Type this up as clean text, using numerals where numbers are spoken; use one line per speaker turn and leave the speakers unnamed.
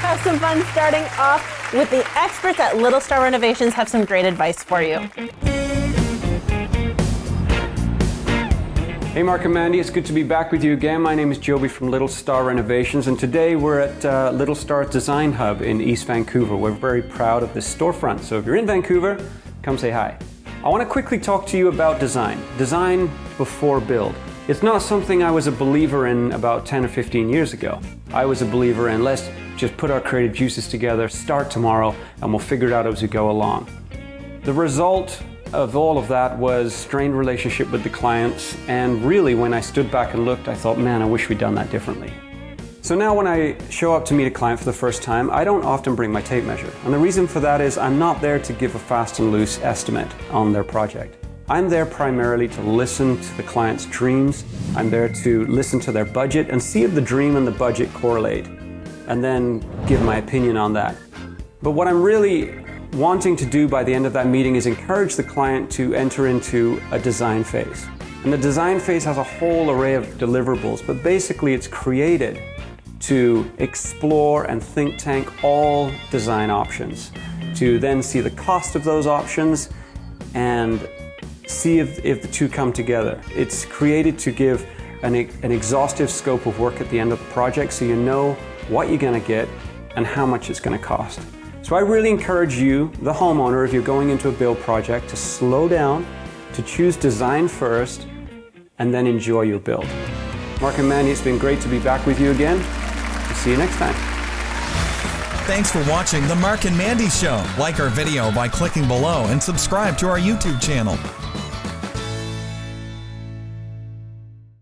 have some fun starting off with the experts at Little Star Renovations have some great advice for you.
Hey Mark and Mandy, it's good to be back with you again. My name is Jobie from Little Star Renovations, and today we're at Little Star's Design Hub in East Vancouver. We're very proud of this storefront, so if you're in Vancouver, come say hi. I want to quickly talk to you about design before build. It's not something I was a believer in about 10 or 15 years ago. I was a believer in let's just put our creative juices together, start tomorrow, and we'll figure it out as we go along. The result of all of that was strained relationship with the clients, and really when I stood back and looked, I thought, man, I wish we'd done that differently. So now when I show up to meet a client for the first time, I don't often bring my tape measure. And the reason for that is I'm not there to give a fast and loose estimate on their project. I'm there primarily to listen to the client's dreams. I'm there to listen to their budget and see if the dream and the budget correlate, and then give my opinion on that. But what I'm really wanting to do by the end of that meeting is encourage the client to enter into a design phase. And the design phase has a whole array of deliverables, but basically it's created to explore and think tank all design options, to then see the cost of those options and see if the two come together. It's created to give an exhaustive scope of work at the end of the project so you know what you're going to get and how much it's going to cost. So I really encourage you, the homeowner, if you're going into a build project, to slow down, to choose design first, and then enjoy your build. Mark and Mandy, it's been great to be back with you again. We'll see you next time.
Thanks for watching The Mark and Mandy Show. Like our video by clicking below and subscribe to our YouTube channel.